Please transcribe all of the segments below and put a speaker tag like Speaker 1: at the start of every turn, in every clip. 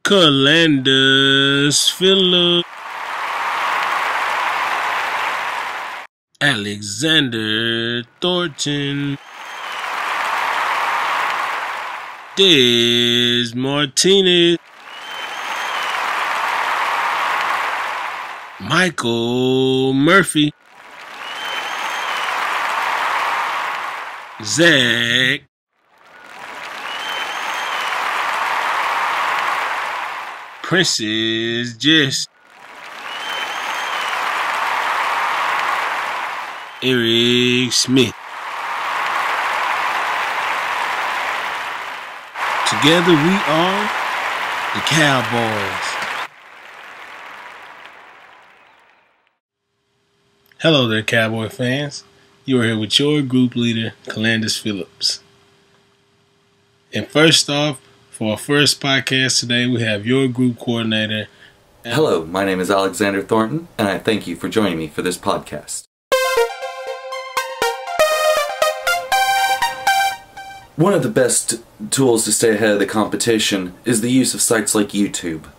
Speaker 1: Calandus Phillip, Alexander Thornton, Des Martinez, Michael Murphy, Zach, Princess Jess, Eric Smith. Together we are the Cowboys. Hello there, Cowboy fans. You are here with your group leader, Calandus Phillips. And first off, for our first podcast today, we have your group coordinator.
Speaker 2: Hello, my name is Alexander Thornton, and I thank you for joining me for this podcast. One of the best tools to stay ahead of the competition is the use of sites like YouTube.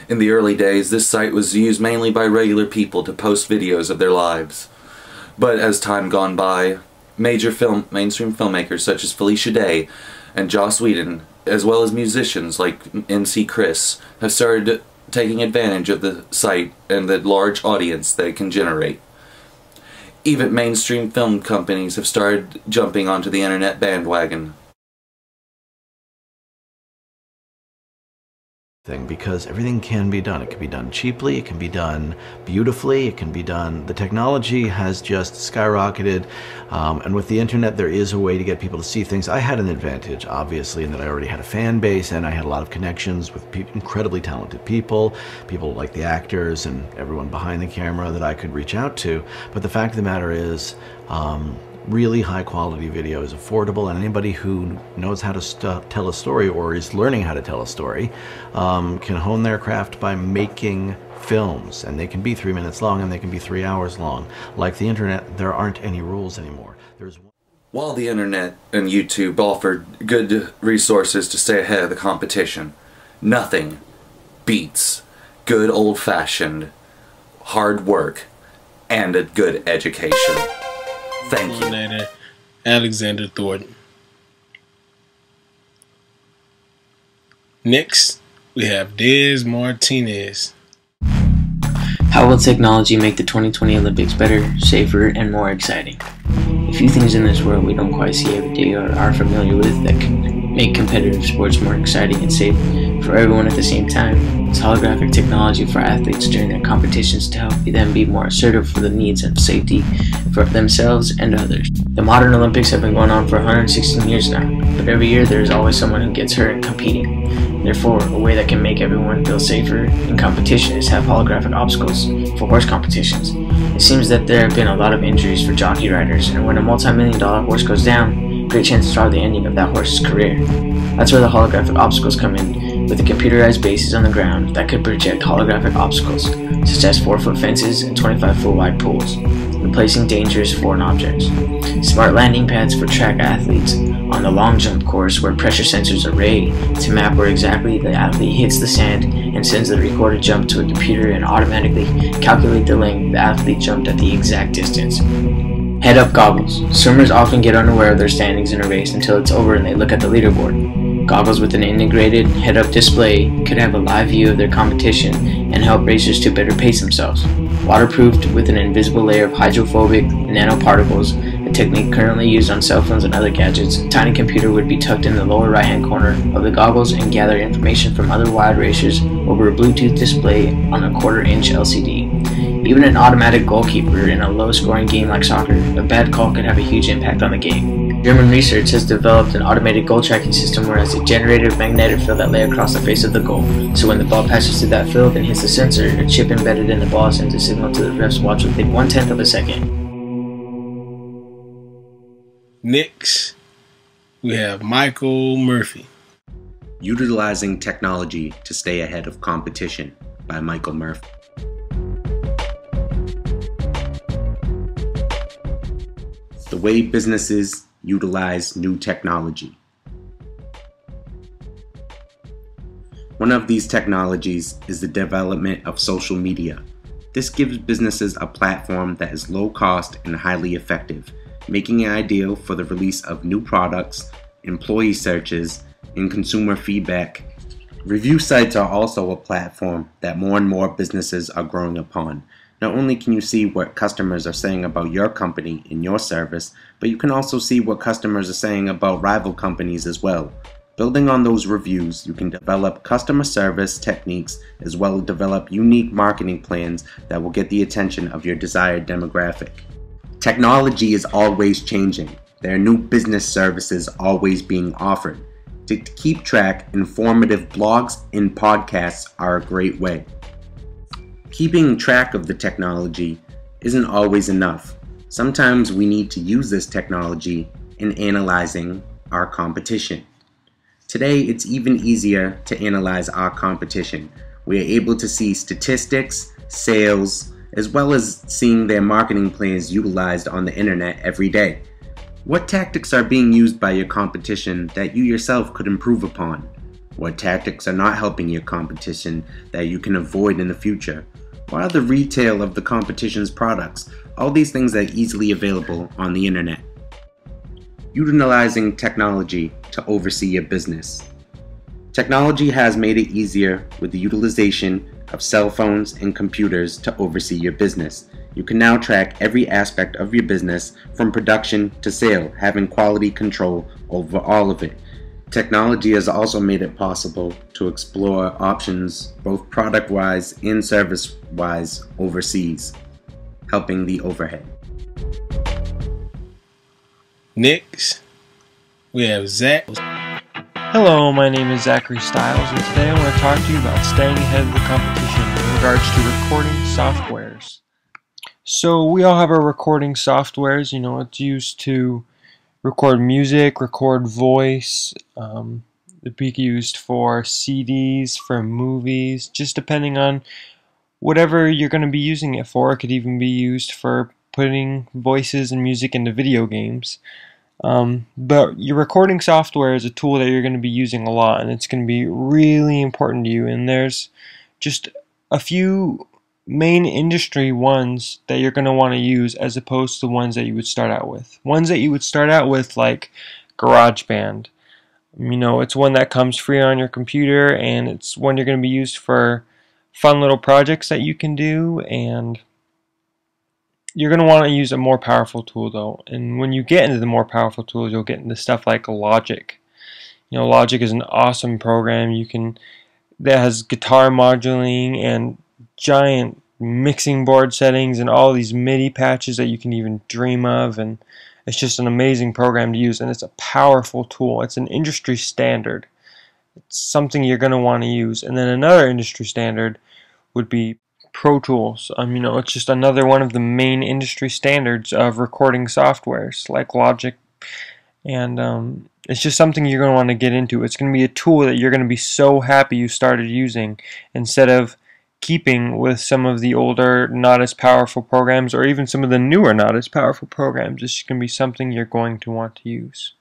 Speaker 2: In the early days, this site was used mainly by regular people to post videos of their lives. But as time gone by, mainstream filmmakers such as Felicia Day and Joss Whedon, as well as musicians like MC Chris, have started taking advantage of the site and the large audience that it can generate. Even mainstream film companies have started jumping onto the internet bandwagon.
Speaker 3: Because everything can be done. It can be done cheaply, it can be done beautifully, it can be done. The technology has just skyrocketed, and with the internet there is a way to get people to see things. I had an advantage, obviously, in that I already had a fan base and I had a lot of connections with incredibly talented people like the actors and everyone behind the camera that I could reach out to. But the fact of the matter is, really high quality video is affordable, and anybody who knows how to tell a story or is learning how to tell a story can hone their craft by making films, and they can be 3 minutes long and they can be 3 hours long. Like the internet, there aren't any rules anymore.
Speaker 2: While the internet and YouTube offer good resources to stay ahead of the competition, nothing beats good old-fashioned hard work and a good education. Thank you.
Speaker 1: Coordinator Alexander Thornton. Next, we have Des Martinez.
Speaker 4: How will technology make the 2020 Olympics better, safer, and more exciting? A few things in this world we don't quite see every day or are familiar with that can make competitive sports more exciting and safe for everyone at the same time. It's holographic technology for athletes during their competitions to help them be more assertive for the needs of safety for themselves and others. The modern Olympics have been going on for 116 years now, but every year there is always someone who gets hurt in competing. Therefore, a way that can make everyone feel safer in competition is have holographic obstacles for horse competitions. It seems that there have been a lot of injuries for jockey riders, and when a multi-million-dollar horse goes down, great chances are the ending of that horse's career. That's where the holographic obstacles come in, with the computerized bases on the ground that could project holographic obstacles, such as 4-foot fences and 25-foot wide pools, replacing dangerous foreign objects. Smart landing pads for track athletes on the long jump course where pressure sensors are ready to map where exactly the athlete hits the sand and sends the recorded jump to a computer and automatically calculate the length the athlete jumped at the exact distance. Head-up goggles. Swimmers often get unaware of their standings in a race until it's over and they look at the leaderboard. Goggles with an integrated head-up display could have a live view of their competition and help racers to better pace themselves. Waterproofed with an invisible layer of hydrophobic nanoparticles, a technique currently used on cell phones and other gadgets, a tiny computer would be tucked in the lower right-hand corner of the goggles and gather information from other wild racers over a Bluetooth display on a 1/4-inch LCD. Even an automatic goalkeeper in a low-scoring game like soccer, a bad call could have a huge impact on the game. German research has developed an automated goal tracking system where it's generated a magnetic field that lay across the face of the goal. So when the ball passes through that field and hits the sensor, a chip embedded in the ball sends a signal to the ref's watch within 1/10 of a second.
Speaker 1: Next, we have Michael Murphy.
Speaker 5: Utilizing Technology to Stay Ahead of Competition by Michael Murphy. The way businesses utilize new technology. One One of these technologies is the development of social media. This gives businesses a platform that is low cost and highly effective, making it ideal for the release of new products, employee searches, and consumer feedback. Review sites are also a platform that more and more businesses are growing upon. Not only can you see what customers are saying about your company and your service, but you can also see what customers are saying about rival companies as well. Building on those reviews, you can develop customer service techniques as well as develop unique marketing plans that will get the attention of your desired demographic. Technology is always changing. There are new business services always being offered. To keep track, informative blogs and podcasts are a great way. Keeping track of the technology isn't always enough. Sometimes we need to use this technology in analyzing our competition. Today, it's even easier to analyze our competition. We are able to see statistics, sales, as well as seeing their marketing plans utilized on the internet every day. What tactics are being used by your competition that you yourself could improve upon? What tactics are not helping your competition that you can avoid in the future? What are the retail of the competition's products? All these things are easily available on the internet. Utilizing technology to oversee your business. Technology has made it easier with the utilization of cell phones and computers to oversee your business. You can now track every aspect of your business from production to sale, having quality control over all of it. Technology has also made it possible to explore options both product-wise and service-wise overseas, helping the overhead.
Speaker 1: Next, we have Zach.
Speaker 6: Hello, my name is Zachary Stiles, and today I want to talk to you about staying ahead of the competition in regards to recording softwares. So we all have our recording softwares. It's used to record music, record voice. It'd be used for CDs, for movies, just depending on whatever you're going to be using it for. It could even be used for putting voices and music into video games. But your recording software is a tool that you're going to be using a lot, and it's going to be really important to you. And there's just a few main industry ones that you're going to want to use as opposed to the ones that you would start out with. Ones that you would start out with, like GarageBand. It's one that comes free on your computer, and it's one you're going to be used for fun little projects that you can do, and you're going to want to use a more powerful tool though. And when you get into the more powerful tools, you'll get into stuff like Logic. Logic is an awesome program that has guitar modulating and giant mixing board settings and all these MIDI patches that you can even dream of, and it's just an amazing program to use, and it's a powerful tool. It's an industry standard. It's something you're going to want to use. And then another industry standard would be Pro Tools. It's just another one of the main industry standards of recording softwares like Logic, and it's just something you're going to want to get into. It's going to be a tool that you're going to be so happy you started using, instead of keeping with some of the older, not as powerful programs, or even some of the newer, not as powerful programs. It's going to be something you're going to want to use.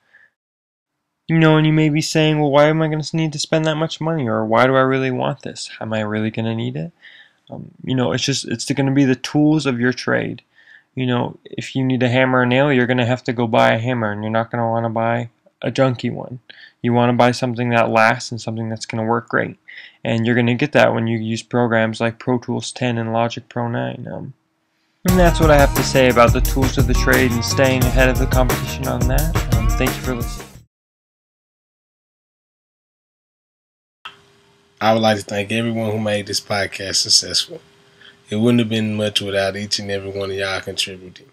Speaker 6: And you may be saying, well, why am I going to need to spend that much money? Or why do I really want this? Am I really going to need it? It's going to be the tools of your trade. If you need a hammer or nail, you're going to have to go buy a hammer, and you're not going to want to buy a junky one. You want to buy something that lasts and something that's going to work great. And you're going to get that when you use programs like Pro Tools 10 and Logic Pro 9. And that's what I have to say about the tools of the trade and staying ahead of the competition on that. Thank you for listening.
Speaker 1: I would like to thank everyone who made this podcast successful. It wouldn't have been much without each and every one of y'all contributing.